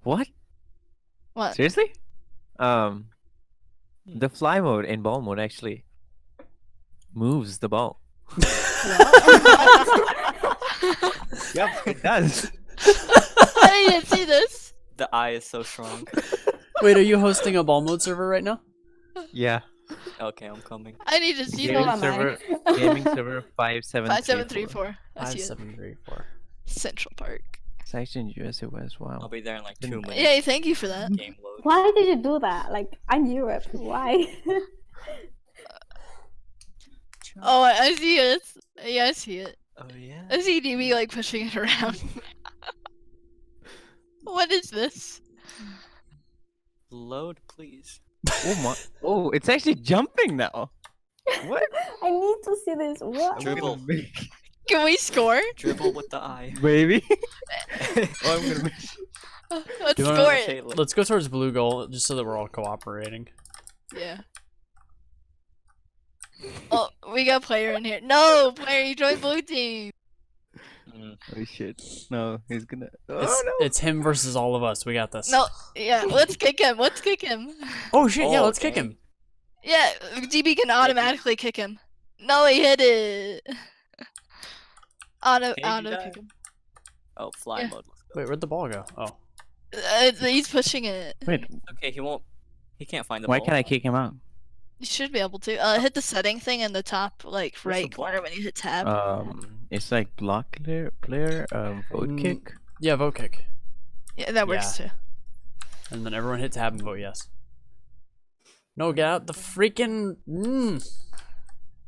What? What? Seriously? The fly mode and ball mode actually moves the ball. Yep, it does. I didn't see this. The eye is so strong. Wait, are you hosting a ball mode server right now? Yeah. Okay, I'm coming. I need to see Gaming this. server, gaming server 5734. 5734. I see it. 5734. Central Park. It's actually in USA West. Wow. I'll be there in like 2 minutes. Yay, thank you for that. Game load. Why did you do that? Like, I'm Europe. Why? Oh, I see it. Yeah, I see it. Oh yeah. I see DB like pushing it around. What is this? Load, please. Oh my! Oh, it's actually jumping now. What? I need to see this. What? Dribble. Can we score? Dribble with the eye. Baby. Oh, I'm gonna miss. Let's Do you wanna- score Okay, it. Let's go towards blue goal just so that we're all cooperating. Yeah. Oh, we got player in here. No, player, you joined blue team. Oh shit! No, he's gonna. Oh It's, no! it's him versus all of us. We got this. No, yeah, let's kick him. Let's kick him. Oh shit! Yeah, Oh, let's kick dang. him. Yeah, DB can automatically kick him. No, he hit it. Auto Can you do that? kick him. Oh, fly Yeah. mode. Let's go. Wait, where'd the ball go? Oh. He's pushing it. Wait, Okay, he won't. He can't find the why ball. can't I kick him out? You should be able to. Hit the setting thing in the top, like the right ball? corner when you hit tab. It's like block player, vote Mm. kick. Yeah, vote kick. Yeah, that works too. And then everyone hit tab and vote yes. No, get out the freaking.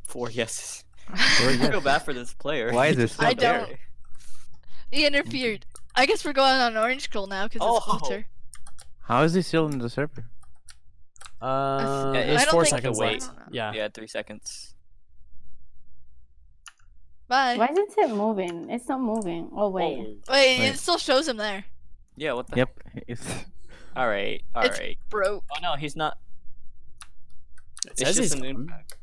4 yeses. Or I yes. feel bad for this player. Why is this still I there? don't. He interfered. I guess we're going on orange goal now because it's Oh. filter. How is he still in the server? Yeah, I it's don't 4 think seconds so. left. Wait. Yeah. Yeah, 3 seconds. Bye. Why isn't it moving? It's not moving. Oh, wait. Oh. Wait, Wait. it still shows him there. Yeah, what the? Yep. It's... All right, all It's right. broke. Oh no, he's not. It It's says just he's an gone. impact.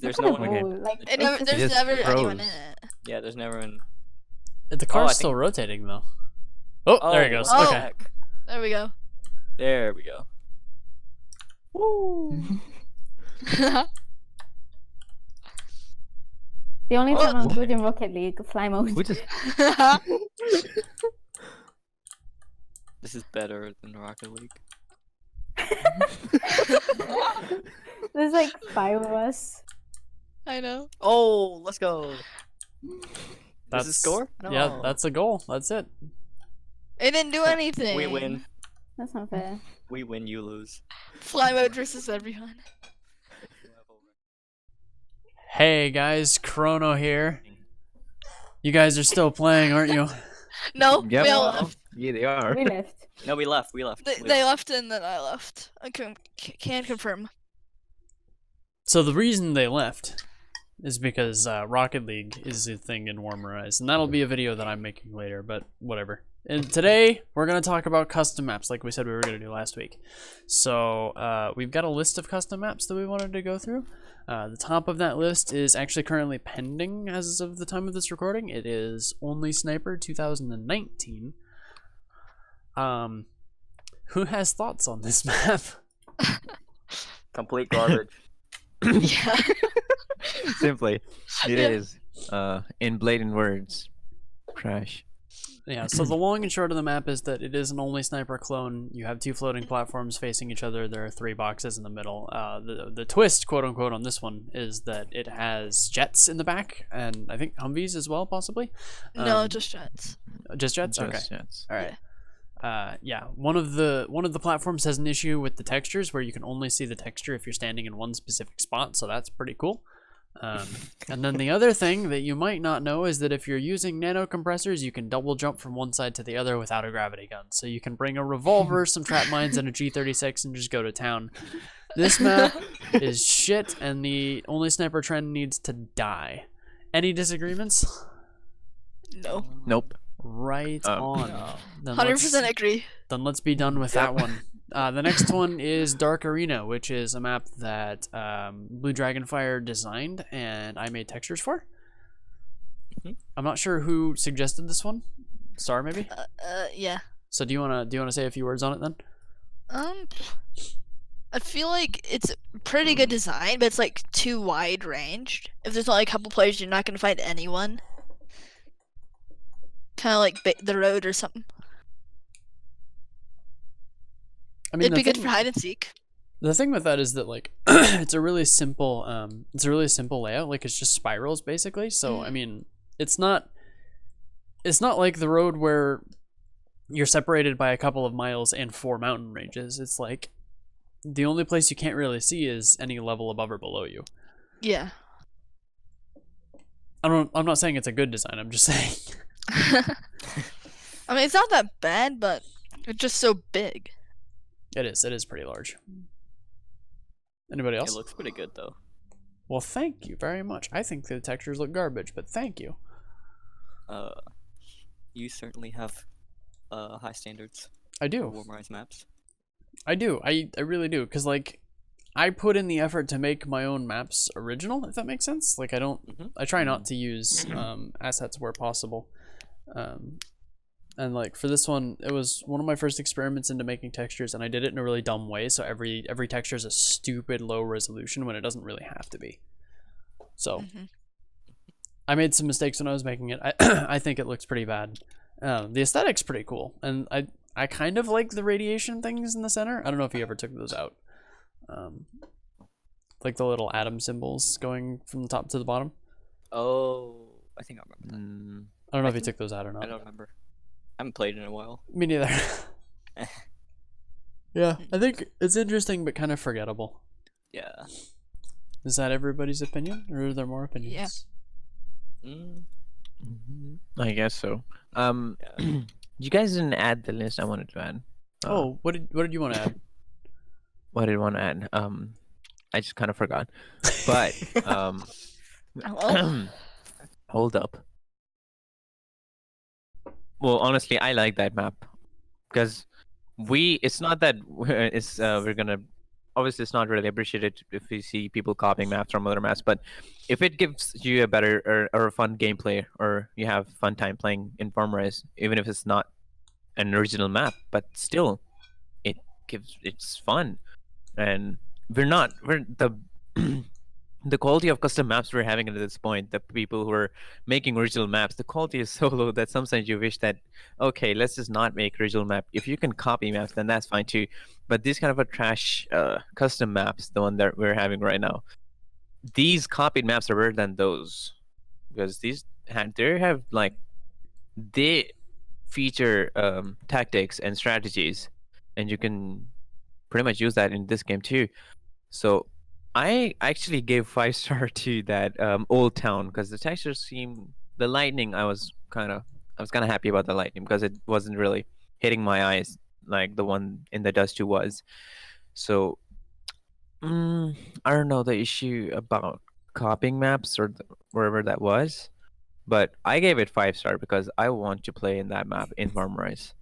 There's Look no at one. the Okay. move, like, It It it's never, just- there's just never anyone froze. in it. Yeah, there's never an. The I car's think- still rotating though. Oh, there he goes. Oh. Okay. heck. There we go. There we go. Woo. The only Oh. time I'm good in Rocket League, fly mode. we just This is better than Rocket League. There's like 5 of us. I know. Oh, let's go. That's Does it score? Yeah, No. that's a goal. That's it. It didn't do anything. We win. That's not fair. We win. You lose. Fly mode versus everyone. Hey guys, Chrono here. You guys are still playing, aren't you? No, Yep. we all left. Yeah, they are. We left. No, we left. We left. They left and then I left. I can confirm. So the reason they left is because Rocket League is a thing in Warmerise, and that'll be a video that I'm making later, but whatever. And today, we're going to talk about custom maps, like we said we were going to do last week. So, we've got a list of custom maps that we wanted to go through. The top of that list is actually currently pending as of the time of this recording. It is Only Sniper 2019. Who has thoughts on this map? Complete garbage. Yeah. Simply, it Yeah. is. In blatant words, trash. Yeah, so the long and short of the map is that it is an Only Sniper clone. You have 2 floating platforms facing each other. There are 3 boxes in the middle. The twist, quote unquote, on this one is that it has jets in the back, and I think Humvees as well, possibly. No, just jets. Just jets. Okay. Just jets. All right. Yeah, one of the platforms has an issue with the textures where you can only see the texture if you're standing in one specific spot, so that's pretty cool. And then the other thing that you might not know is that if you're using nano compressors, you can double jump from one side to the other without a gravity gun. So you can bring a revolver, some trap mines, and a G36 and just go to town. This map is shit, and the Only Sniper trend needs to die. Any disagreements? No. Nope. Right on. Then 100% agree. Then let's be done with that one. The next one is Dark Arena, which is a map that Blue Dragonfire designed and I made textures for. I'm not sure who suggested this one. Star, maybe? Yeah. So do you wanna say a few words on it then? I feel like it's a pretty good design, but it's like too wide ranged. If there's only a couple players, you're not gonna find anyone. Kind of like the road or something. I mean, It'd be good for hide and seek. The thing with that is that like it's a really simple layout. Like it's just spirals basically. So I mean, it's not like the road where you're separated by a couple of miles and 4 mountain ranges. It's like the only place you can't really see is any level above or below you. Yeah. I'm not saying it's a good design. I'm just saying. I mean, it's not that bad, but it's just so big. It is pretty large. Anybody else? It looks pretty good though. Well, thank you very much. I think the textures look garbage, but thank you. You certainly have high standards I for do. Warmerise maps. I do. I really do. Because, like, I put in the effort to make my own maps original, if that makes sense. Like, I don't... I try not to use assets where possible. And, like, for this one, it was one of my first experiments into making textures, and I did it in a really dumb way, so every texture is a stupid low resolution when it doesn't really have to be. So... I made some mistakes when I was making it. I think it looks pretty bad. The aesthetic's pretty cool, and I kind of like the radiation things in the center. I don't know if you ever took those out, like the little atom symbols going from the top to the bottom. Oh, I think I remember that. I don't know if you took those out or not. I don't remember. I haven't played in a while. Me neither. Yeah, I think it's interesting but kind of forgettable. Yeah. Is that everybody's opinion, or are there more opinions? Yeah. I guess so. You guys didn't add the list I wanted to add. Oh, what did you want to add? What did I want to add? I just kind of forgot. But hold up. Well, honestly, I like that map because it's not that we're gonna. Obviously, it's not really appreciated if we see people copying maps from other maps, but if it gives you a better or a fun gameplay, or you have fun time playing in Warmerise, even if it's not an original map, but still, it's fun, and we're the the quality of custom maps we're having at this point, the people who are making original maps, the quality is so low that sometimes you wish that, okay, let's just not make original map. If you can copy maps, then that's fine too. But these kind of a trash custom maps, the one that we're having right now, these copied maps are better than those, because they feature tactics and strategies, and you can pretty much use that in this game too. So I actually gave 5-star to that old town because the textures the lightning. I was kind of happy about the lightning because it wasn't really hitting my eyes like the one in the Dust 2 was. So I don't know the issue about copying maps or wherever that was, but I gave it 5-star because I want to play in that map in Warmerise.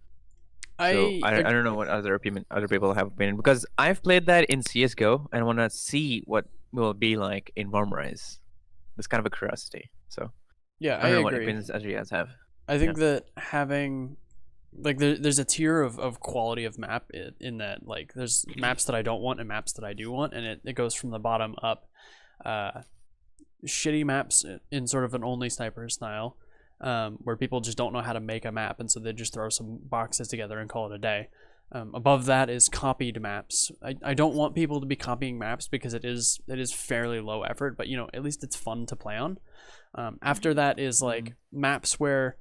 So I don't know what other people have opinion, because I've played that in CS:GO and want to see what will be like in Warmerise. It's kind of a curiosity. So yeah, I don't know what agree. opinions other you guys have. I think that having like there's a tier of quality of map in that, like there's maps that I don't want and maps that I do want, and it goes from the bottom up. Shitty maps in sort of an only sniper style, where people just don't know how to make a map, and so they just throw some boxes together and call it a day. Above that is copied maps. I don't want people to be copying maps because it is fairly low effort, but you know, at least it's fun to play on. After that is like maps where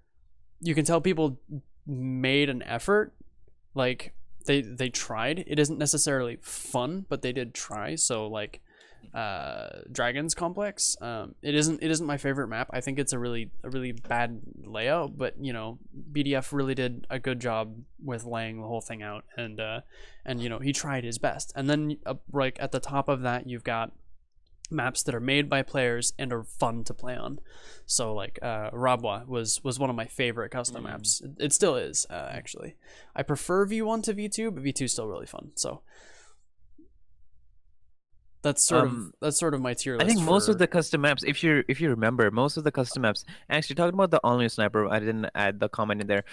you can tell people made an effort, like they tried. It isn't necessarily fun, but they did try. So like Dragon's Complex, it isn't my favorite map. I think it's a really bad layout, but you know, BDF really did a good job with laying the whole thing out, and you know, he tried his best. And then like at the top of that, you've got maps that are made by players and are fun to play on. So like Rabwa was one of my favorite custom maps. It still is, actually. I prefer V1 to V2, but V2 is still really fun. So that's sort of my tier list. I think most of the custom maps, if you remember, most of the custom maps, actually talking about the all-new sniper, I didn't add the comment in there.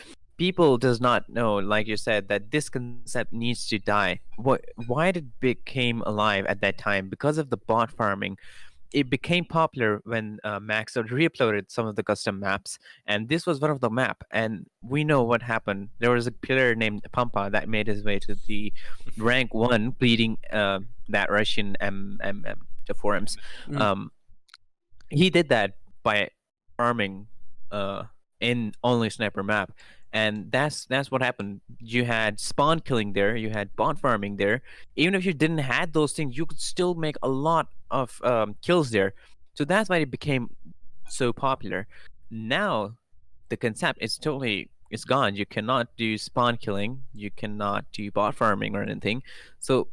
people does not know, like you said, that this concept needs to die. Why did it became alive at that time? Because of the bot farming. It became popular when Max re-uploaded some of the custom maps, and this was one of the map. And we know what happened. There was a player named Pampa that made his way to the rank 1, bleeding that Russian the forums. Mm. He did that by farming in only sniper map, and that's what happened. You had spawn killing there, you had bot farming there. Even if you didn't had those things, you could still make a lot of kills there. So that's why it became so popular. Now the concept is totally, it's gone. You cannot do spawn killing, you cannot do bot farming or anything, so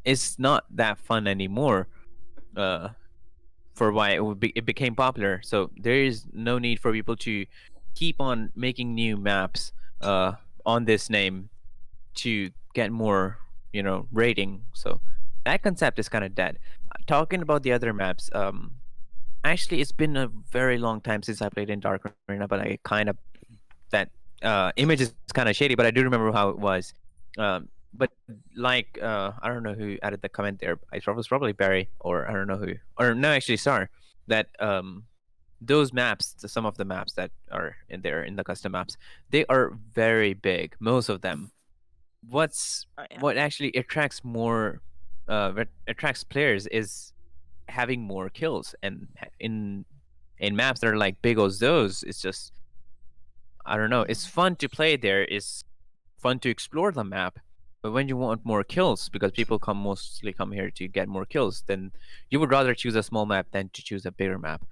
it's not that fun anymore. For why it became popular. So there is no need for people to keep on making new maps on this name to get more, rating. So that concept is kind of dead. Talking about the other maps, actually, it's been a very long time since I played in Dark Arena, but I kind of that image is kind of shady, but I do remember how it was. But like I don't know who added the comment there. It was probably Barry, or I don't know who, or no, actually Star. That those maps, some of the maps that are in there in the custom maps, they are very big. Most of them. What actually attracts more, attracts players is having more kills, and in maps that are like big as those, it's just, I don't know. It's fun to play there. It's fun to explore the map. But when you want more kills, because people mostly come here to get more kills, then you would rather choose a small map than to choose a bigger map.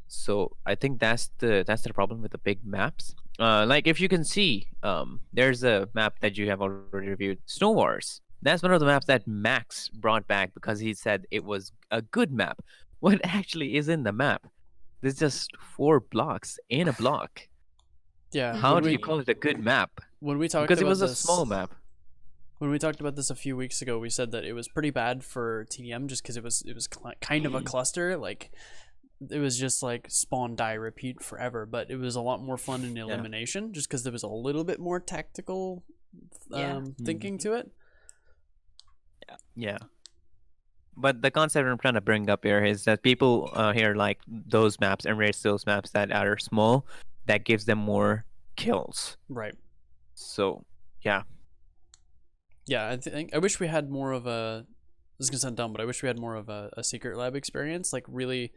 So I think that's the problem with the big maps. Like if you can see, there's a map that you have already reviewed, Snow Wars. That's one of the maps that Max brought back because he said it was a good map. What actually is in the map? There's just 4 blocks in a block. Yeah. How when do we, you call it a good map? when we talked Because it about was a this, small map. When we talked about this a few weeks ago, we said that it was pretty bad for TDM just because it was kind of a cluster. Like it was just like spawn, die, repeat forever. But it was a lot more fun in elimination just because there was a little bit more tactical thinking to it. Yeah. But the concept I'm trying to bring up here is that people here like those maps and race those maps that are small, that gives them more kills. Right. So, yeah. Yeah, I wish we had more of a. This is gonna sound dumb, but I wish we had more of a secret lab experience, like really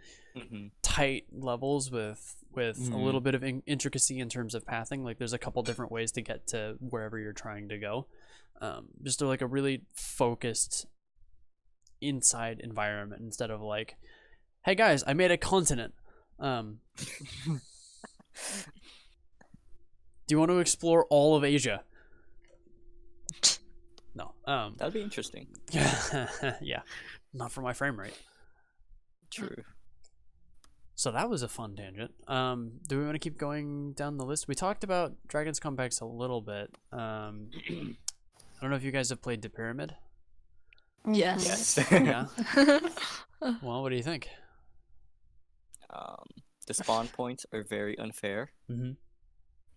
tight levels with a little bit of intricacy in terms of pathing. Like there's a couple different ways to get to wherever you're trying to go. Just like a really focused inside environment instead of like, hey guys, I made a continent. Do you want to explore all of Asia? No. That'd be interesting. Yeah. Not for my frame rate. True. So that was a fun tangent. Do we want to keep going down the list? We talked about Dragon's Complex a little bit. I don't know if you guys have played the Pyramid. Yes. Yeah. Well, what do you think? The spawn points are very unfair. Mm-hmm.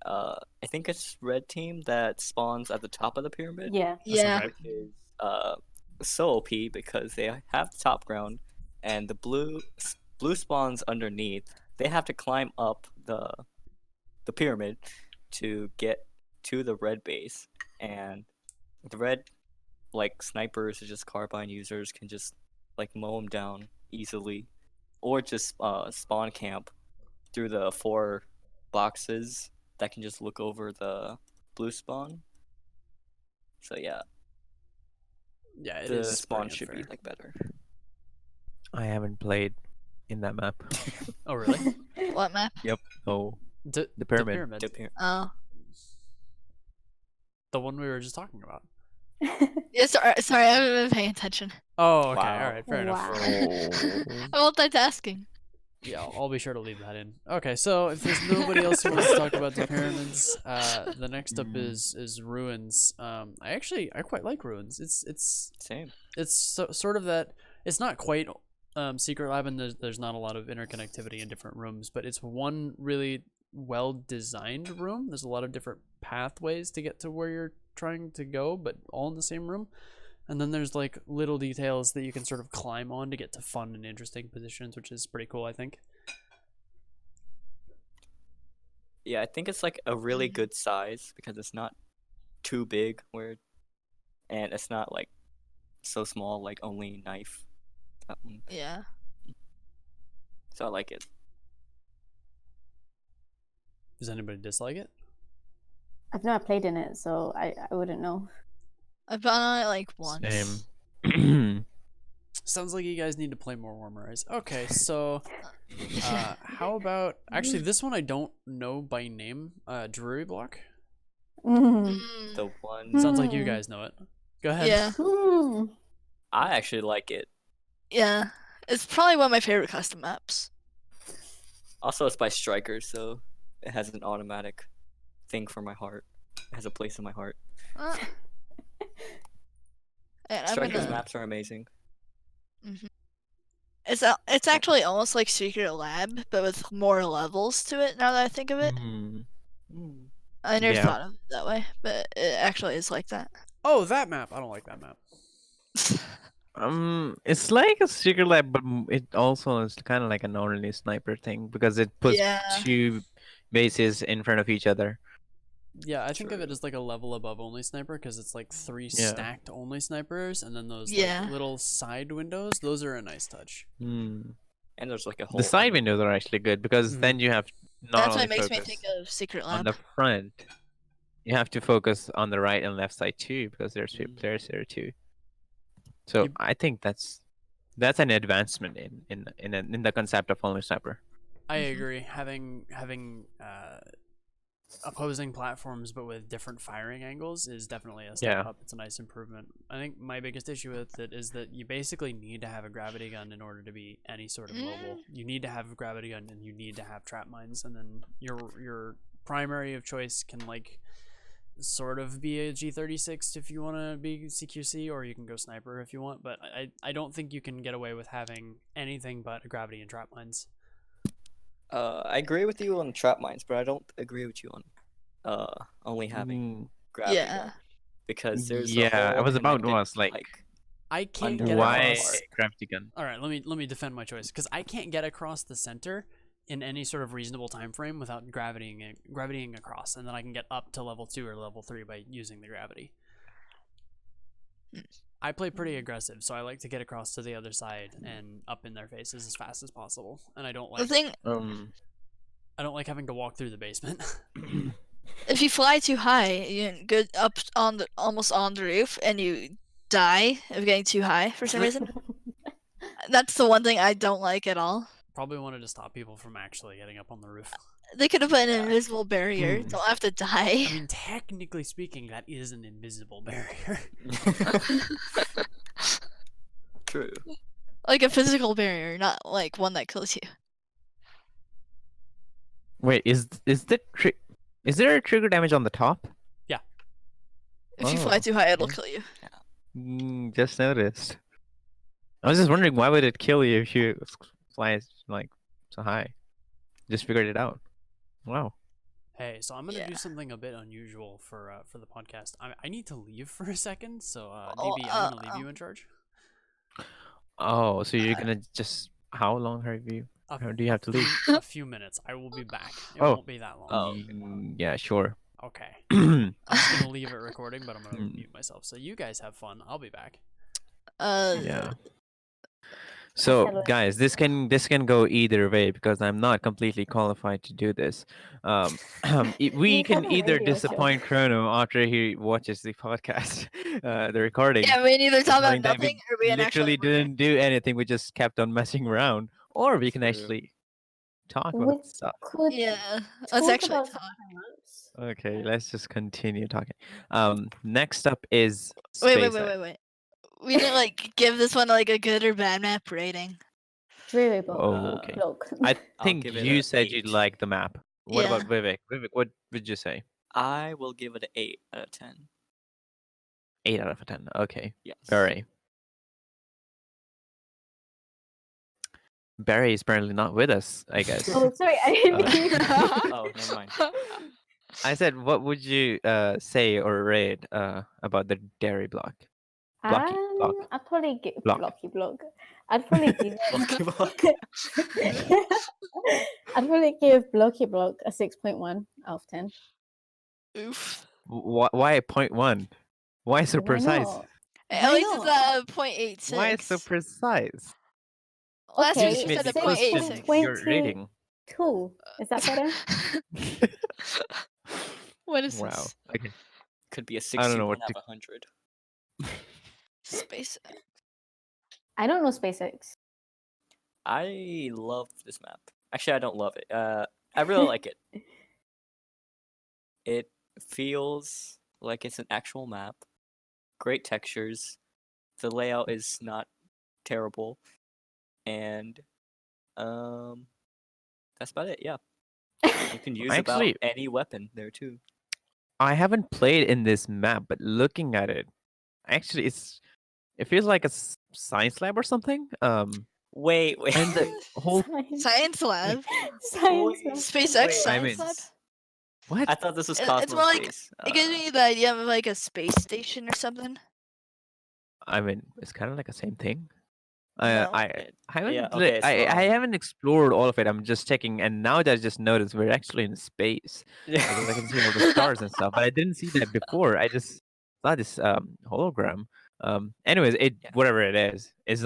I think it's red team that spawns at the top of the pyramid. Yeah. Yeah. Which is so OP because they have the top ground, and the blue spawns underneath. They have to climb up the pyramid to get to the red base, and the red snipers or just carbine users can just mow them down easily, or just spawn camp through the 4 boxes that can just look over the blue spawn. So yeah, Yeah, the spawn should be better. I haven't played in that map. Oh, really? What map? Oh, The pyramid. Oh. The one we were just talking about. Yeah, sorry, I haven't been paying attention. Oh, okay. Wow. All right. Fair enough. I'm multitasking. Yeah, I'll be sure to leave that in. Okay, so if there's nobody else who wants to talk about the pyramids, the next up is ruins. I quite like ruins. It's Same. It's sort of that. It's not quite secret lab, and there's not a lot of interconnectivity in different rooms, but it's one really well designed room. There's a lot of different pathways to get to where you're trying to go, but all in the same room. And then there's like little details that you can sort of climb on to get to fun and interesting positions, which is pretty cool, I think. Yeah, I think it's like a really good size because it's not too big and it's not like so small, like only knife. Yeah. So I like it. Does anybody dislike it? I've never played in it, so I wouldn't know. I've been on it like once. Same. Sounds like you guys need to play more Warmerise. Okay, so how about actually this one I don't know by name. Drury Block. Mm. The one Sounds like you Hmm. guys know it. Go ahead. Yeah. Mm. I actually like it. Yeah. It's probably one of my favorite custom maps. Also, it's by Strikers, so it has an automatic thing for my heart. It has a place in my heart. Uh, and I'm Strikers gonna- maps are amazing. It's actually almost like Secret Lab, but with more levels to it. Now that I think of it, Mhm. I never Yeah. thought of it that way, but it actually is like that. Oh, that map. I don't like that map. It's like a secret lab, but it also is kind of like an only sniper thing because it puts Yeah. two bases in front of each other. Yeah, I think of it True. as like a level above only sniper because it's like 3 Yeah. stacked only snipers, and then those Yeah. like little side windows. Those are a nice touch. Hmm. And there's like a whole The side under- windows are actually good because Mhm. then you have not That's only what makes me focus think of Secret on Lab. the front, you have to focus on the right and left side too because there's two players there too. So Yep. I think that's an advancement in the concept of only sniper. I Mhm. agree. Having opposing platforms but with different firing angles is definitely a step Yeah. up. It's a nice improvement. I think my biggest issue with it is that you basically need to have a gravity gun in order to be any sort of mobile. You need to have a gravity gun and you need to have trap mines, and then your primary of choice can like sort of be a G36 if you want to be CQC, or you can go sniper if you want, but I don't think you can get away with having anything but a gravity and trap mines. I agree with you on trap mines, but I don't agree with you on only having Mm, gravity Yeah. gun, because there's a yeah, I whole was about to connected, ask like I can't Under get the why across. gravity gun? All right, let me defend my choice because I can't get across the center in any sort of reasonable time frame without gravitying across, and then I can get up to level 2 or level 3 by using the gravity. I play pretty aggressive, so I like to get across to the other side and up in their faces as fast as possible. And I don't The like thing, having to walk through the basement. if you fly too high, you go up on the almost on the roof, and you die of getting too high for some reason. That's the one thing I don't like at all. Probably wanted to stop people from actually getting up on the roof. They could have put an Yeah. invisible barrier. Hmm. Don't have to die. I mean, technically speaking, that is an invisible barrier. True. Like a physical barrier, not like one that kills you. Wait, is there a trigger damage on the top? If you fly Oh, too high, it'll okay. kill you. Just noticed. I was just wondering why would it kill you if you fly like so high? Just figured it out. Wow. Hey, so I'm gonna Yeah. do something a bit unusual for the podcast. I need to leave for a second, so Oh, DB, I'm gonna leave you in charge. Oh, so you're gonna just how long have you? A How do you have to leave? a few minutes. I will be back. It Oh. won't be that long. Oh. Yeah, sure. Okay. I'm just gonna leave it recording, but I'm gonna Mm. mute myself. So you guys have fun. I'll be back. Yeah. So Hello. guys, this can go either way because I'm not completely qualified to do this. We You can have a either radio show. disappoint Chrono after he watches the podcast, the recording. Yeah, we can either talk about knowing that we nothing or we can literally actually. didn't do anything. We just kept on messing around, or we can True. actually talk We about stuff. could Yeah, let's talk actually about talk. something else. Okay, let's just continue talking. Next up is Wait. SpaceX. We didn't like give this one like a good or bad map rating. Dreary Block. Oh, okay. Block. I I'll think give it you a said you 8. like the map. What Yeah. about Vivek? Vivek, what would you say? I will give it an 8 out of 10. 8 out of 10. Okay. Yes. All right. Barry is apparently not with us, I guess. Oh, sorry, I didn't Uh, hear. Oh, never mind. I said, what would you say or rate about the dairy block? Blocky block. I'd probably give Block. blocky block. I'd probably give Blocky block. I'd probably give blocky block a 6.1 out of 10. Oof. Why 0.1? Why so Why precise? not? At Why least not? it's 0.86. Why so precise? Last Okay, week you said a six Question point 0.86. your rating. Cool. Is that better? What is Wow. this? Okay. Could be a I don't know 61 what out to. of 100. Space. I don't know SpaceX. I love this map. Actually, I don't love it. I really like it. It feels like it's an actual map. Great textures. The layout is not terrible, and that's about it. Yeah, you can use Actually, about any weapon there too. I haven't played in this map, but looking at it, actually, it feels like a science lab or something. Wait. And the whole Science lab. Science lab. SpaceX Wait. science mean, lab. what? I thought this was It's Cosmos more like Space. it gives me the idea of like a space station or something. I mean, it's kind of like the same thing. No. I haven't Yeah, li- okay, so, I haven't explored all of it. I'm just checking, and now that I just noticed we're actually in space because I can see all the stars and stuff. But I didn't see that before. I just saw this hologram. Anyways, Yeah. whatever it is, it's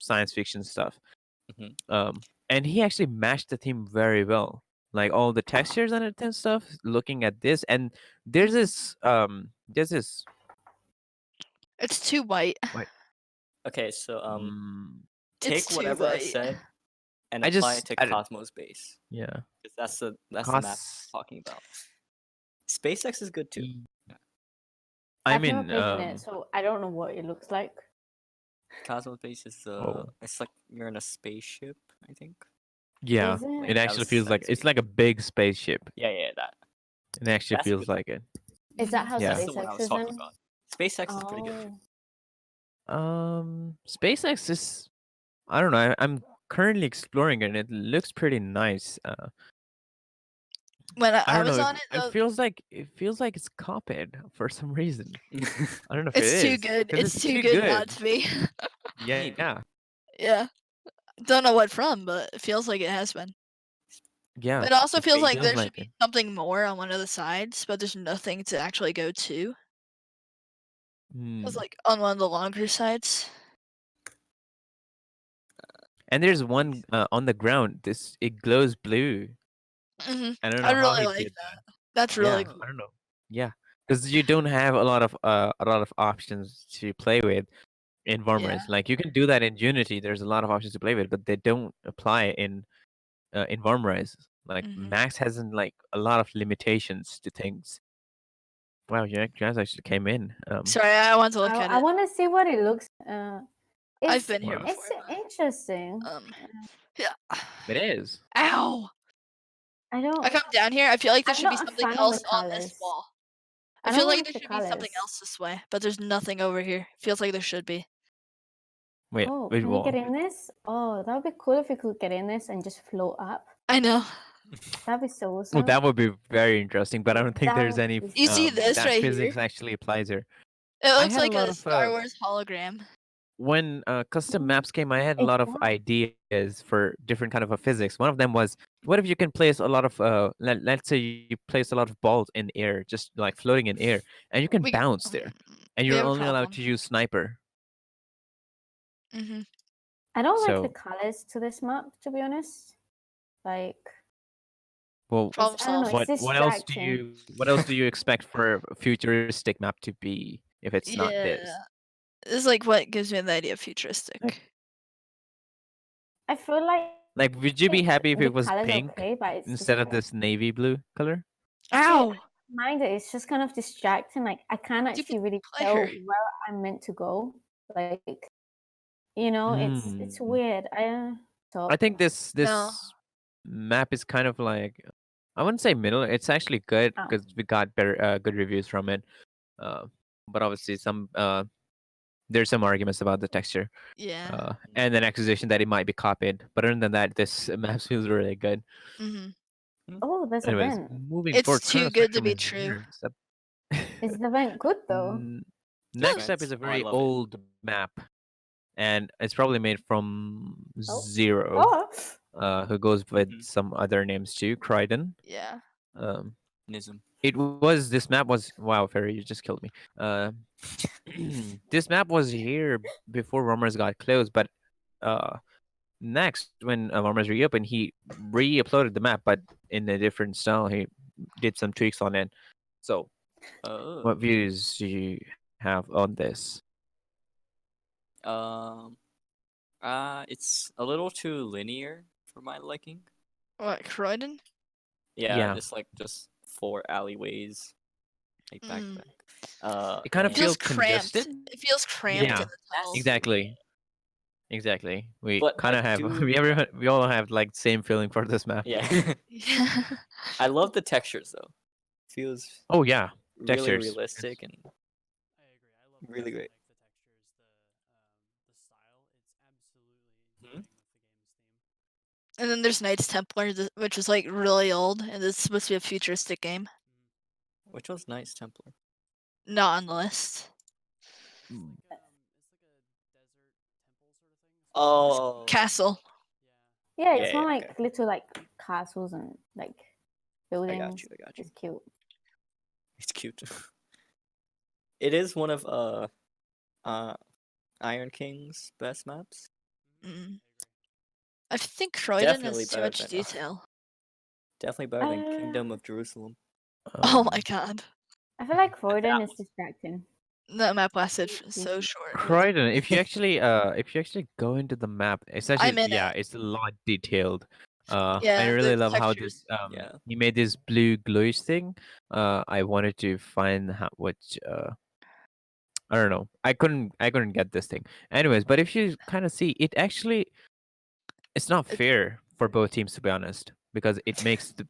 science fiction stuff. Mhm. And he actually matched the theme very well. Like all the textures on it and stuff. Looking at this, and there's this It's too white. Okay, so mm, take It's too whatever I white. said and I apply just it to I don't- Cosmos Base. yeah. Because that's the map I'm Cos- talking about. SpaceX is good too. I I've never mean, played in it, so I don't know what it looks like. Cosmos Base is Oh. it's like you're in a spaceship, I think. yeah, Is it? it actually was feels like science it's like a big spaceship. Yeah, that. It actually That's feels good. like it. Is that how Yeah. That's the one I SpaceX was is talking in? about. SpaceX is pretty good. SpaceX is I don't know. I'm currently exploring it, and it looks pretty nice. When I I don't was know. on it, It feels like it's copied for some reason. I don't know if it's it too is. good. 'Cause It's too good not to be. Yeah, Maybe. yeah, Yeah. Don't know what from, but it feels like it has been. yeah. It also feels like feels there should like be it. something more on one of the sides, but there's nothing to actually go to. It's Hmm. like on one of the longer sides. And there's one on the ground. It glows blue. Hmm I don't know I how really he like did that. That's Yeah, really cool. I don't know. Yeah, because you don't have a lot of options to play with in Warmerise. Like you can do that in Unity. There's a lot of options to play with, but they don't apply in Warmerise. Like Mhm. Max hasn't like a lot of limitations to things. Wow, you guys actually came in. Sorry, I want to look at I it. want to see what it looks. I've been here Wow. before. It's interesting. Yeah. It is. Ow! I don't. I come down here. I feel like there I'm should be not a something fan of else the on this colours. wall. I I don't feel like like there the should be something colours. else this way, but there's nothing over here. Feels like there should be. Wait, Oh, which can you get wall? in this? Oh, that would be cool if you could get in this and just float up. I know. That'd be so Well, awesome. that would be very interesting, but I don't think That there's would any. be You see this that right physics here? actually applies here. It I looks had a like lot a of, Star Wars hologram. When custom Mhm. maps came, I had a It lot of does. ideas for different kind of a physics. One of them was, what if you can place a lot of let's say you place a lot of balls in air, just like floating in air, and you can We bounce there, and we you're have a only allowed problem. to use sniper. Hmm I don't like the So, colors to this map, to be honest. Like, well, Problem I don't know. solved. It's what distracting. what else do you expect for a futuristic map to be if it's not this? Yeah. This is like what gives me the idea of futuristic. I feel like Like, would you be happy if the it was colors pink okay, but it's instead of just this navy blue color? Ow! mind it. It's just kind of distracting. Like I can't Stupid actually really player. tell where I'm meant to go. Like, it's Hmm. weird. I think this No. map is kind of like, I wouldn't say middle. It's actually good Oh. because we got better good reviews from it. But obviously some there's some arguments about the texture, Yeah. and an accusation that it might be copied. But other than that, this map feels really good. hmm Oh, there's a Anyways, vent. moving It's forward, too Chrono good to Spectrum be is true. here, except- Is the vent good though? Next up Vents. is a Oh, I very love it. old map, and it's probably made from Oh. Zero, Oh, who goes with Mhm. some other names too, Croydon. Yeah. Nism. This map was wow, Ferry, you just killed me. This map was here before Warmerise got closed, but next when Warmerise reopened, he re-uploaded the map, but in a different style. He did some tweaks on it. So, Oh. what views do you have on this? It's a little too linear for my liking. What, Croydon? Yeah. Just 4 alleyways, like back to Mm. back. It kind of It and- feels feel cramped. congested. It feels cramped Yeah, in the tunnels. Exactly. We But kind I of have do- we all have like same feeling for this map. Yeah. Yeah. I love the textures though. Feels Oh yeah. really Textures. realistic and I agree. I love Really great. Like the textures, the style. It's absolutely Mhm. with the game's theme. And then there's Knights Templar, which is like really old, and it's supposed to be a futuristic game. which was Knights Templar. Not on the list. It's like a desert temple sort of thing. Oh, Castle. yeah, Yeah, it's more yeah, like little like castles and like I buildings. got you. It's cute. It's cute. It is one of Iron King's best maps. Mm. I think Croydon Definitely has too better much than, detail. Definitely better than Kingdom of Jerusalem. Oh my Um, god. I feel like Croydon is distracting. That map lasted so short. Croydon, if you actually go into the map, it's I'm actually in it. it's a lot detailed. Yeah, I really the love how textures. this Yeah. he made this blue glowish thing. I wanted to find which I don't know. I couldn't get this thing. Anyways, but if you kind of see it actually it's not It's- fair for both teams to be honest because it makes the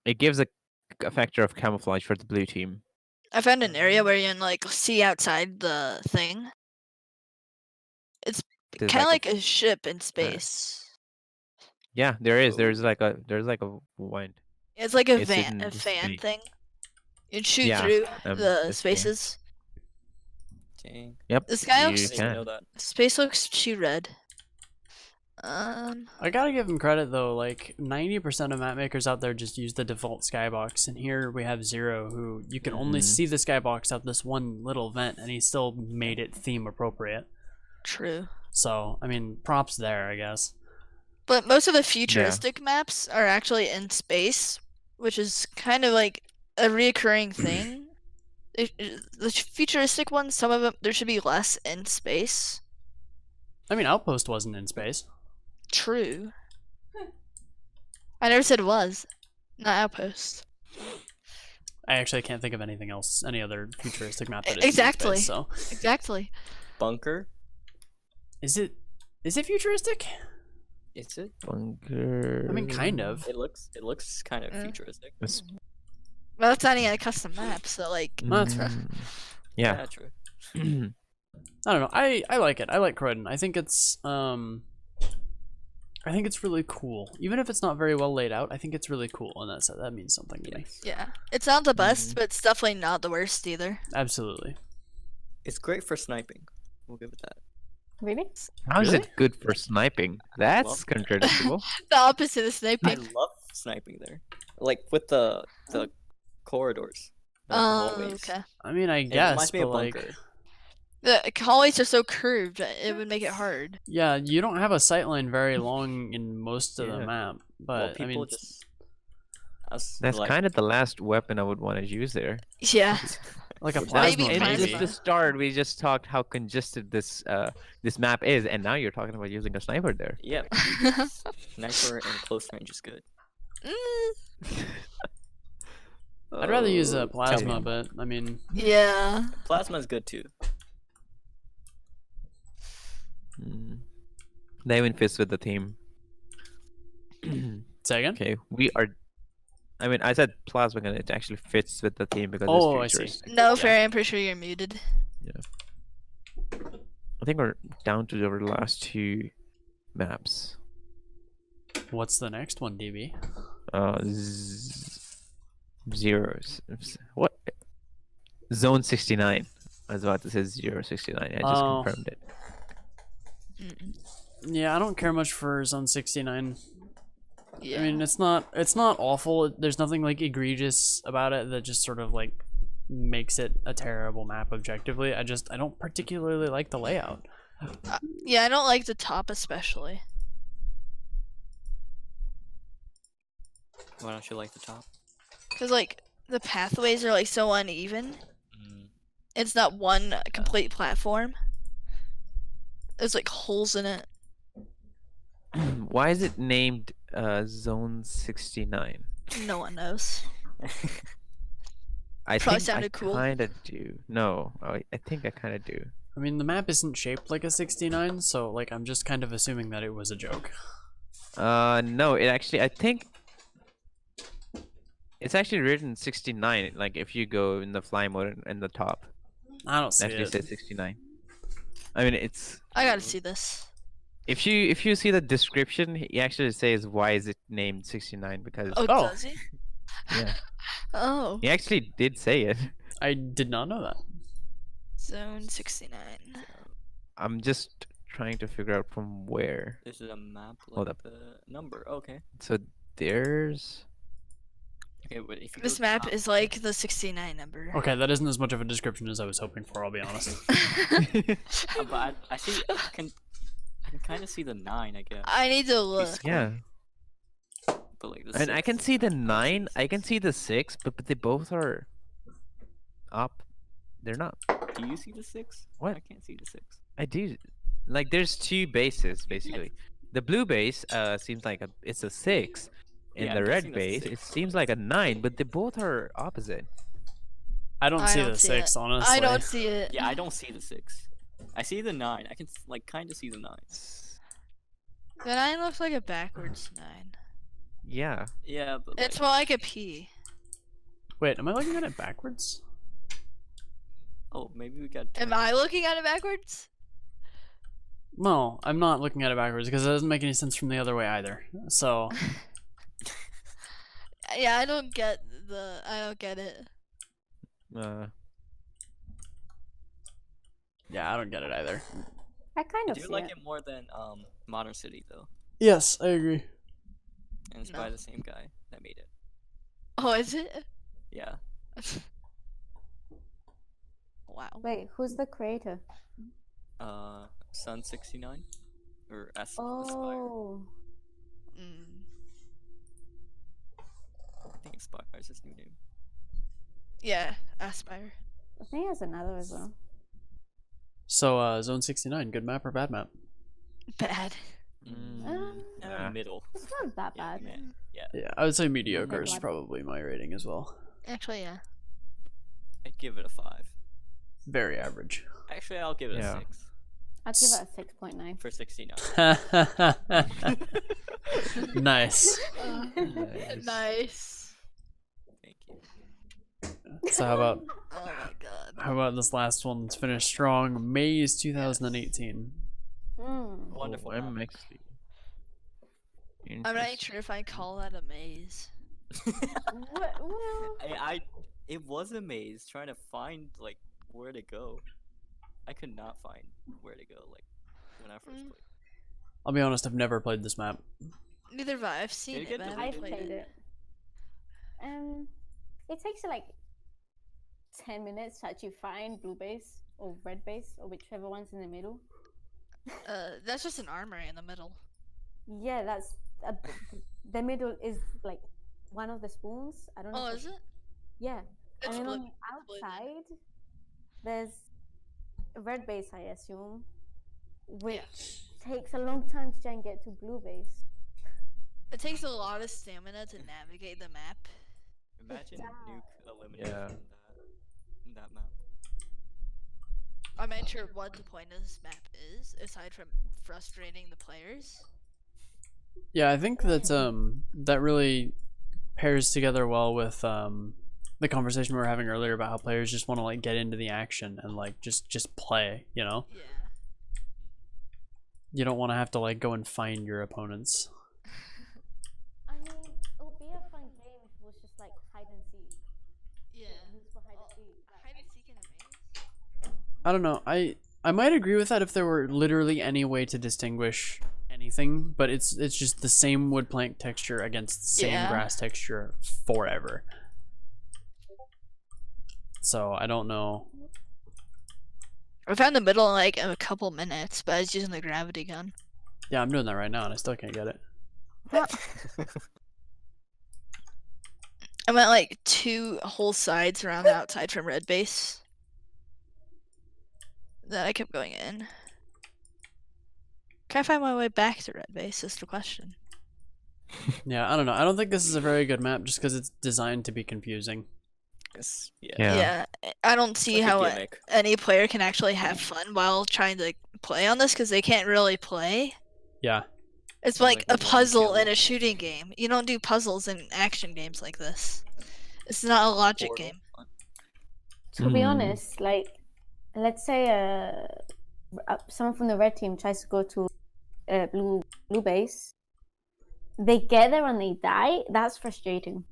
it gives a factor of camouflage for the blue team. I found an area where you can like see outside the thing. It's There's kind of like like a ship in space. Yeah, there is. There's Ooh. like a wind. It's like a It's in a the fan space. thing. You shoot Yeah, through the this thing. spaces. Dang. Yep. The sky you looks- I didn't know can. that. Space looks too red. I gotta give him credit though. Like 90% of map makers out there just use the default skybox, and here we have Zero, who you can only Mhm. see the skybox at this one little vent, and he still made it theme appropriate. True. So I mean, props there, I guess. But most of the futuristic maps are actually in space, which is kind of like a reoccurring thing. The futuristic ones, some of them, there should be less in space. I mean, Outpost wasn't in space. True. I never said was. Not Outpost. I actually can't think of anything else, any other futuristic map that is Exactly. in space. So Exactly. Bunker? is it futuristic? Is it? Bunker. I mean, kind of. It looks kind of Mm. futuristic. It's- Well, that's not even a custom map, so like. No, that's fair. Yeah. true. I don't know. I like it. I like Croydon. I think it's really cool. Even if it's not very well laid out, I think it's really cool, and that means something to me. Yes. Yeah. It's not the best, but it's definitely not the worst either. Absolutely. It's great for sniping. We'll give it that. Really? How is Really? it good for sniping? That's contradictable. The opposite of I sniping. love sniping there. Like with the corridors. the Oh, hallways. okay. I mean, I It guess, reminds me but of like, Bunker. The hallways are so curved, it would make it hard. yeah, you don't have a sightline very long in most of the Yeah. map. Well, But I people mean, just. Us, That's like, kind of the last weapon I would want to use there. Yeah. like a Maybe plasma, Maybe in plasma. just the start, we just talked how congested this map is, and now you're talking about using a sniper there. Yeah. Sniper and close range is good. Mm, I'd rather use a Oh, plasma, come but I mean, yeah. Plasma is good too. on. That even fits with the theme. say again. Okay, we are. I mean, I said plasma, and it actually fits with the theme because Oh, I it's see. futuristic. No, Yeah. Fairy, I'm pretty sure you're muted. think we're down to our last two maps. What's the next one, DB? Zeros. What? Zone 69. I was about to say 069. I just Oh. confirmed it. Yeah, I don't care much for Zone 69. Yeah. I mean, it's not awful. There's nothing like egregious about it that just sort of like makes it a terrible map objectively. I don't particularly like the layout. Yeah, I don't like the top especially. Why don't you like the top? Because, like, the pathways are, like, so uneven. Mm. It's not one complete platform. There's, like, holes in it. Why is it named Zone 69? No one knows. I Probably think sounded I cool. kind of do. No, I think I kind of do. I mean, the map isn't shaped like a 69, so like I'm just kind of assuming that it was a joke. No, it actually, I think it's actually written 69. Like if you go in the fly mode in the top, I don't it see actually it. says 69. I mean, it's I gotta see this. if you see the description, he actually says why is it named 69 because Oh, Oh. does he? yeah, Oh. he actually did say it. I did not know that. Zone 69. I'm just trying to figure out from where. This is a map Hold like up. the number. Okay. So there's Okay, but if you This go map top- is like the 69 number. Okay, that isn't as much of a description as I was hoping for, I'll be honest. But I see. I can kind of see the 9, I guess. I need to look. yeah, But like the and I can 6. see the 9. I can see the 6, but they both are up. They're not. Do you see the 6? What? I can't see the 6. I do. Like there's two bases basically. The blue base seems like it's a 6. In Yeah, the I'm red guessing that's base, 6. it seems like a 9, but they both are opposite. I don't I see don't the see 6, it. honestly. I don't see it. Yeah, I don't see the 6. I see the 9. I can like kind of see the 9. The 9 looks like a backwards 9. Yeah. Yeah, but It's like, more like a P. Wait, am I looking at it backwards? oh, maybe we got. Am I looking at it backwards? No, I'm not looking at it backwards because it doesn't make any sense from the other way either. So, Yeah, I don't get it. yeah, I don't get it either. I kind I of do see like it. it more than Modern City though, Yes, I agree. and it's No. by the same guy that made it. Oh, is it? Yeah. Wow. Wait, who's the creator? Sun 69 or Aspire. Oh, Mm. I think Aspire is his new name. Yeah, Aspire. I think there's another as well. So, Zone 69, good map or bad map? Bad. Nah. Middle. It's not that Yeah, bad. man. Yeah, I would say mediocre is bad. probably my rating as well. Actually, yeah. I'd give it a 5. Very average. Actually, I'll give it Yeah. a 6 I'd give it a 6.9. for 69. Nice. Nice. Thank you. So Oh my god. how about this last one? Let's finish strong. Maze 2018. Mm. Wonderful. I'm map. actually. I'm not even sure if I call that a maze. Well, It was a maze trying to find like where to go. I could not find where to go like when I first played. I'll be honest, I've never played this map. Neither have I. I've seen Did it it, get but I deleted? I haven't played played it. It takes like 10 minutes to actually find blue base or red base or whichever one's in the middle. That's just an armory in the middle. Yeah, that's the middle is like one of the spoons. I don't know. Oh, if is it? Yeah, It's and then blue- on blue then. outside, there's a red base, I assume, which takes a long time to try and get to blue base. It takes a lot of stamina to navigate the map. Imagine does. nuke elimination Yeah. in that map. I'm not sure what the point of this map is, aside from frustrating the players. Yeah, I think that that really pairs together well with the conversation we were having earlier about how players just want to like get into the action and like just play, you know? Yeah. You don't want to have to like go and find your opponents. I mean, it would be a fun game if it was just like hide and seek. Yeah. Used for hide and seek. Hide and seek in a maze. I don't know. I might agree with that if there were literally any way to distinguish anything, but it's just the same wood plank texture against the same grass texture forever. So I don't know. I found the middle in like a couple minutes, but I was using the gravity gun. Yeah, I'm doing that right now and I still can't get it. I went like 2 whole sides around the outside from red base. Then I kept going in. Can I find my way back to red base? Is the question. Yeah, I don't know. I don't think this is a very good map just because it's designed to be confusing. Yeah. I don't see Like a how gimmick. any player can actually have fun while trying to play on this because they can't really play. Yeah. It's Sounds like like a a one puzzle kill. in a shooting game. You don't do puzzles in action games like this. It's not a logic Portal. game. To be Hmm. honest, like, let's say someone from the red team tries to go to blue base. They get there and they die. That's frustrating.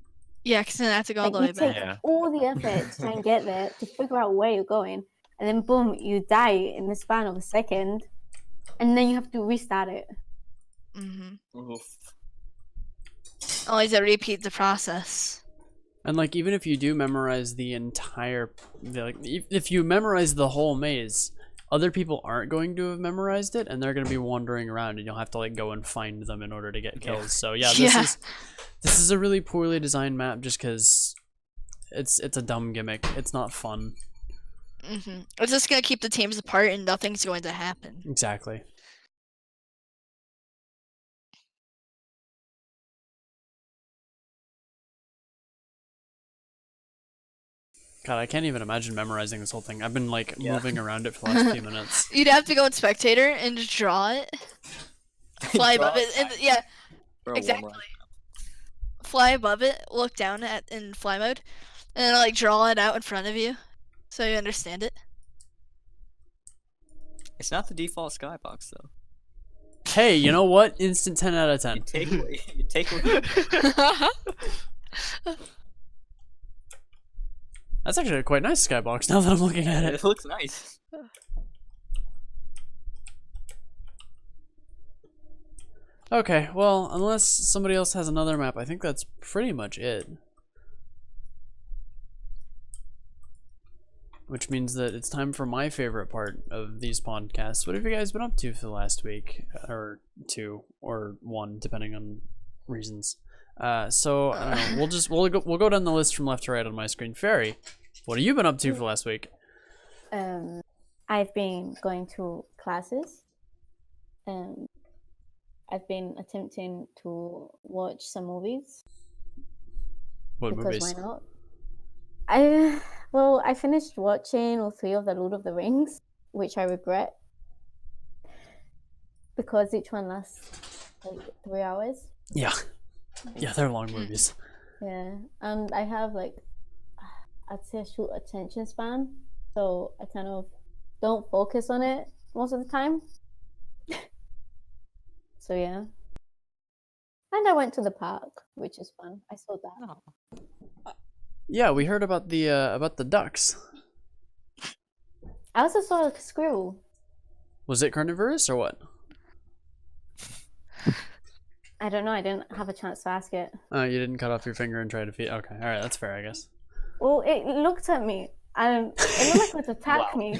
Yeah, because then I have to go all Like the you way take back. Yeah. all the effort to try and get there to figure out where you're going, and then boom, you die in the span of a second, and then you have to restart it. Oof. Always repeat the process. And like even if you do memorize the entire if you memorize the whole maze, other people aren't going to have memorized it and they're going to be wandering around and you'll have to like go and find them in order to get kills. So yeah, this is a really poorly designed map just cuz it's a dumb gimmick. It's not fun. It's just gonna keep the teams apart and nothing's going to happen. Exactly. God, I can't even imagine memorizing this whole thing. I've been like moving around it for the last few minutes. You'd have to go in spectator and just draw it. Fly above it. And, yeah, For a exactly. Warmerise. Fly above it, look down at in fly mode, and then like draw it out in front of you so you understand it. It's not the default skybox though. Hey, you know what? Instant 10 out of 10. You take what you That's actually a quite nice skybox now that I'm looking at it. It looks nice. Okay, well, unless somebody else has another map, I think that's pretty much it. Which means that it's time for my favorite part of these podcasts. What have you guys been up to for the last week? Or 2, or 1, depending on reasons. So, I don't know, we'll go down the list from left to right on my screen. Fairy, what have you been up to for the last week? I've been going to classes. I've been attempting to watch some movies. What because movies? why not? I finished watching all 3 of the Lord of the Rings, which I regret because each one lasts like 3 hours. Yeah. Yeah, they're long movies. Yeah, and I have like, I'd say a short attention span, so I kind of don't focus on it most of the time. So yeah. And I went to the park, which is fun. I saw that. Yeah, we heard about the ducks. I also saw a squirrel. Was it carnivorous or what? I don't know. I didn't have a chance to ask it. Oh, you didn't cut off your finger and try to feed. Okay, all right, that's fair, I guess. Well, it looked at me, and it looked like it would attack me.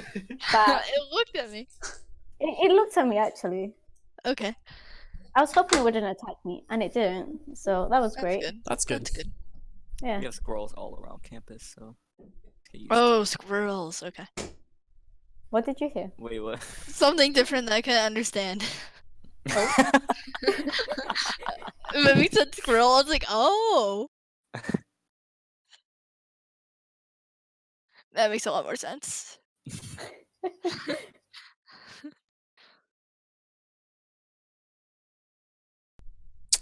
But It looked at me. it looked at me actually. Okay. I was hoping it wouldn't attack me, and it didn't. So that was That's great. good. That's good. That's good. Yeah. We have squirrels all around campus, so. get used to Oh, squirrels. Okay. What did you hear? it. Wait, what? Something different that I couldn't understand. When we said squirrel, I was like, oh. That makes a lot more sense.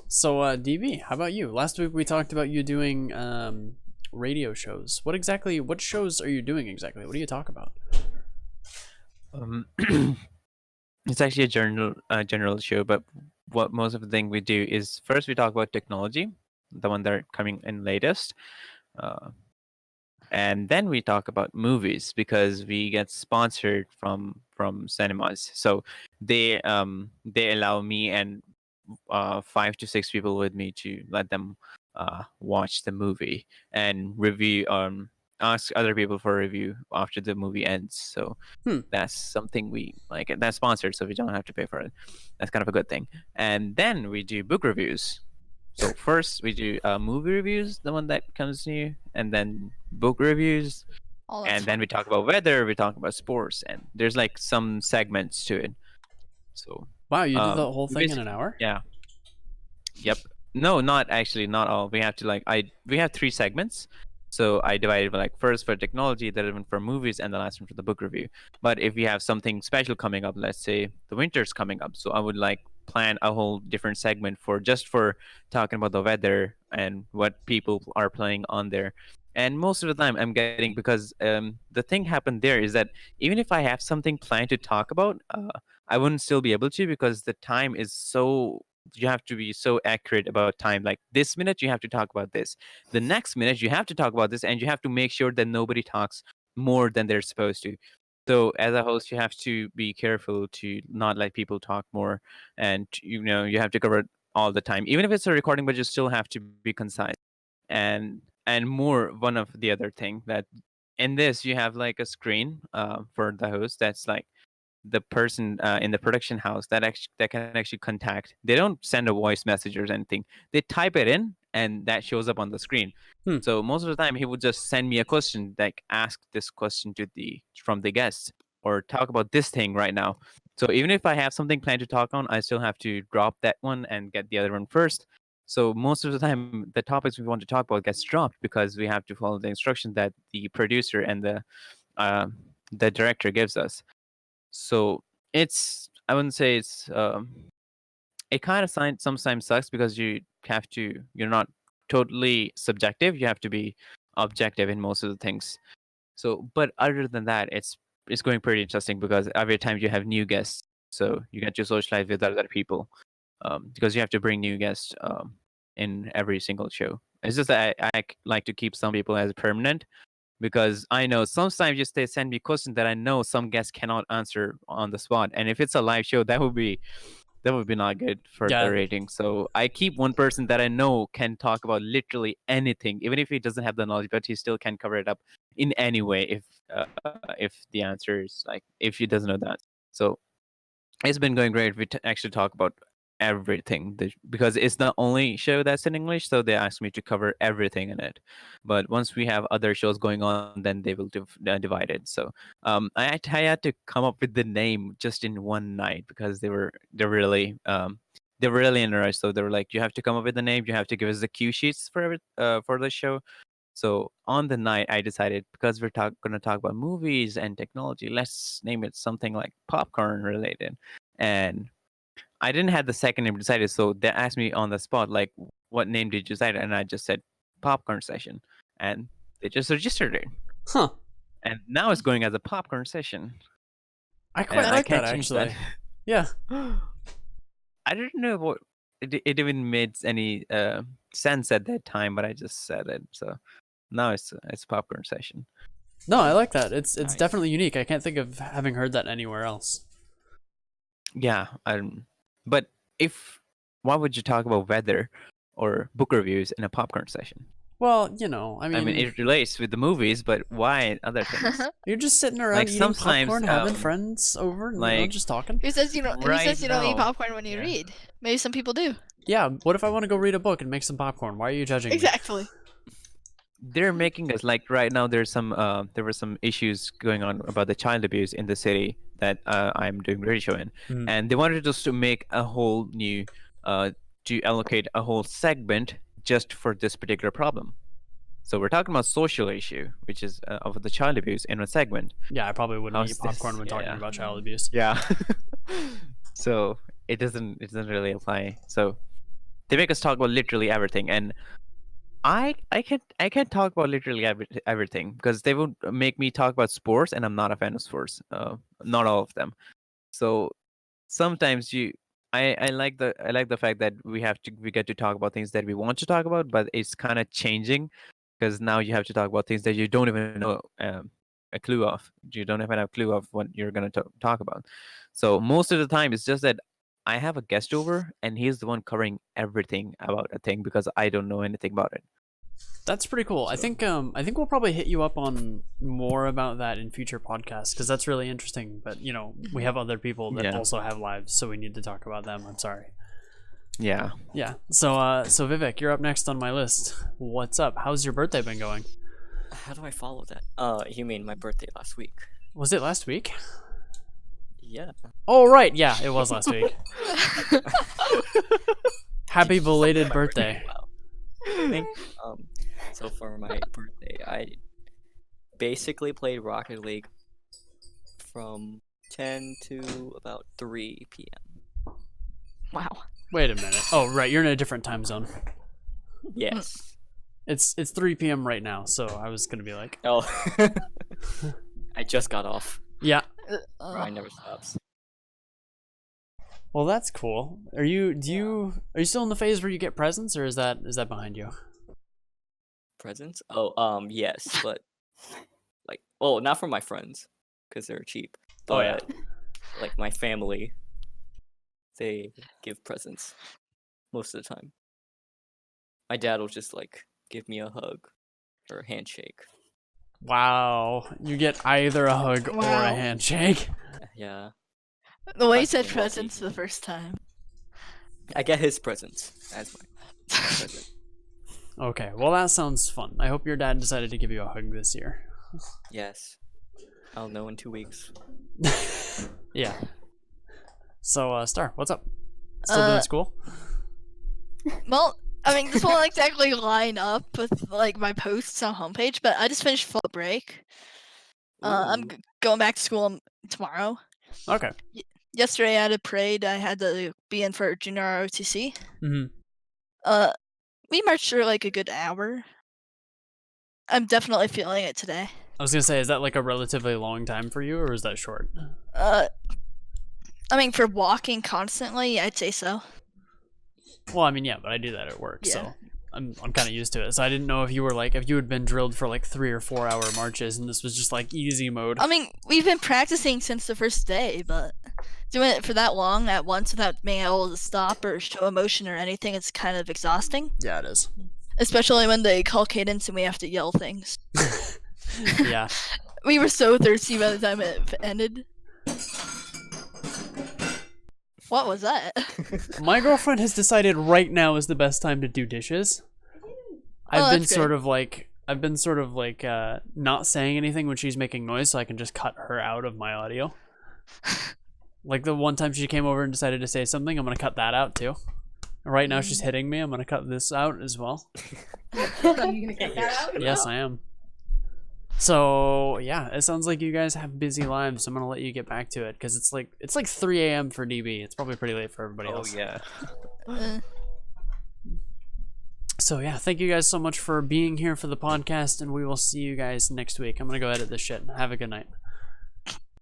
So, DB, how about you? Last week we talked about you doing radio shows. What shows are you doing exactly? What do you talk about? It's actually a general show, but what most of the thing we do is first we talk about technology, the one that are coming in latest, uh, and then we talk about movies because we get sponsored from cinemas. So they allow me and 5 to 6 people with me to let them watch the movie and review ask other people for a review after the movie ends. So Hmm. that's something we like. That's sponsored, so we don't have to pay for it. That's kind of a good thing. And then we do book reviews. So first we do movie reviews, the one that comes new, and then book reviews, All that's and then we talk about weather, we talk about sports, and there's like some segments to it. So Wow, you do the whole we thing in basic- an hour? yeah. Yep. No, not actually, not all. We have to we have 3 segments. So I divided like first for technology, then one for movies, and the last one for the book review. But if we have something special coming up, let's say the winter's coming up, so I would like plan a whole different segment for just for talking about the weather and what people are playing on there. And most of the time, I'm getting because the thing happened there is that even if I have something planned to talk about, I wouldn't still be able to because the time is so you have to be so accurate about time. Like this minute you have to talk about this, the next minute you have to talk about this, and you have to make sure that nobody talks more than they're supposed to. So as a host you have to be careful to not let people talk more, and you have to cover it all the time, even if it's a recording, but you still have to be concise. And more, one of the other thing that in this you have like a screen for the host that's like the person in the production house that can actually contact. They don't send a voice message or anything. They type it in, and that shows up on the screen. Hmm. So most of the time, he would just send me a question, like ask this question to the from the guest, or talk about this thing right now. So even if I have something planned to talk on, I still have to drop that one and get the other one first. So most of the time, the topics we want to talk about gets dropped because we have to follow the instructions that the producer and uh, the director gives us. So I wouldn't say it kind of sometimes sucks because you're not totally subjective. You have to be objective in most of the things. So, but other than that, it's going pretty interesting because every time you have new guests, so you get to socialize with other people because you have to bring new guests in every single show. It's just that I like to keep some people as permanent because I know sometimes just they send me questions that I know some guests cannot answer on the spot, and if it's a live show, that would be not good for the Yeah. rating. So I keep one person that I know can talk about literally anything, even if he doesn't have the knowledge, but he still can cover it up in any way if the answer is like if he doesn't know that. So it's been going great. We actually talk about everything because it's the only show that's in English, so they asked me to cover everything in it. But once we have other shows going on, then they will divide it. So I had to come up with the name just in one night because they were really in a rush. So they were like, you have to come up with the name, you have to give us the cue sheets for the show. So on the night, I decided because we're going to talk about movies and technology, let's name it something like popcorn related. And I didn't have the second name decided, so they asked me on the spot, like, what name did you decide? And I just said popcorn session, and they just registered it. Huh. And now it's going as a popcorn session. I quite And like can't that change actually. Yeah. I didn't know what it even made any sense at that time, but I just said it. So now it's popcorn session. No, I like that. It's Nice. definitely unique. I can't think of having heard that anywhere else. Yeah, but why would you talk about weather or book reviews in a popcorn session? Well, I I mean, it relates with the movies, but why other things? you're just sitting around Like, eating sometimes, popcorn, having friends over, and like- just talking. Who says you don't? Who Right says you don't eat now, popcorn when you yeah. read? Maybe some people do. Yeah, what if I want to go read a book and make some popcorn? Why are you judging me? Exactly. They're making us like right now. There were some issues going on about the child abuse in the city that I'm doing radio in, Mm. and they wanted us to make a whole new to allocate a whole segment just for this particular problem. So we're talking about social issue, which is of the child abuse in a segment. Yeah, I probably wouldn't How's eat popcorn this? when talking Yeah. about child abuse. Yeah. So it doesn't really apply. So they make us talk about literally everything, and I can't talk about literally everything because they would make me talk about sports, and I'm not a fan of sports. Not all of them. So sometimes I like the fact that we get to talk about things that we want to talk about, but it's kind of changing because now you have to talk about things that you don't even know a clue of. You don't even have a clue of what you're gonna talk about. So most of the time, it's just that I have a guest over, and he's the one covering everything about a thing because I don't know anything about it. That's pretty cool. I think we'll probably hit you up on more about that in future podcasts because that's really interesting. But you know, we have other people that Yeah. also have lives, so we need to talk about them. I'm sorry. Yeah. Yeah. So Vivek, you're up next on my list. What's up? How's your birthday been going? How do I follow that? You mean my birthday last week? Was it last week? Yeah. Oh right, yeah, it was last week. Happy belated birthday. Wow. Thank you. So for my birthday, I basically played Rocket League from 10 to about 3 p.m. Wow. Wait a minute. Oh right, you're in a different time zone. Yes. It's 3 p.m. right now, so I was gonna be like, Oh. I just got off. yeah. Grind never stops. Well, that's cool. Are you still in the phase where you get presents, or is that behind you? Presents? Oh, yes, but like, well, not for my friends because they're cheap. But Oh, yeah. like my family, they give presents most of the time. My dad will just like give me a hug or a handshake. Wow, you get either a hug or a Wow. handshake. Yeah, The way you Fucking said lucky. presents the first time. I get his presents as my present. Okay, well that sounds fun. I hope your dad decided to give you a hug this year. Yes, I'll know in 2 weeks. Yeah. So, Star, what's up? Still doing school? Well, I mean, this won't exactly line up with like my posts on homepage, but I just finished fall break. I'm Ooh. going back to school tomorrow. Okay. Yesterday I had a parade. I had to be in for junior ROTC. Mm-hmm. We marched for like a good hour. I'm definitely feeling it today. I was gonna say, is that like a relatively long time for you, or is that short? I mean, for walking constantly, I'd say so. Well, I mean, yeah, but I do that at work, Yeah. so I'm kind of used to it. So I didn't know if you were like, if you had been drilled for like 3 or 4 hour marches, and this was just like easy mode. I mean, we've been practicing since the first day, but doing it for that long at once without being able to stop or show emotion or anything, it's kind of exhausting. Yeah, it is. Especially when they call cadence and we have to yell things. Yeah. We were so thirsty by the time it ended. What was that? My girlfriend has decided right now is the best time to do dishes. I've been that's sort of like not saying anything when she's making noise, so I can just cut her out of my audio. Like the one time she came over and decided to say something, I'm gonna cut that out too. Right now she's hitting me. I'm gonna cut this out as well. Are you gonna get that out? Yes, I am. So yeah, it sounds like you guys have busy lives. So I'm gonna let you get back to it because it's like 3 a.m. for DB. It's probably pretty late for everybody Oh else. yeah. So yeah, thank you guys so much for being here for the podcast, and we will see you guys next week. I'm gonna go edit this shit. Have a good night.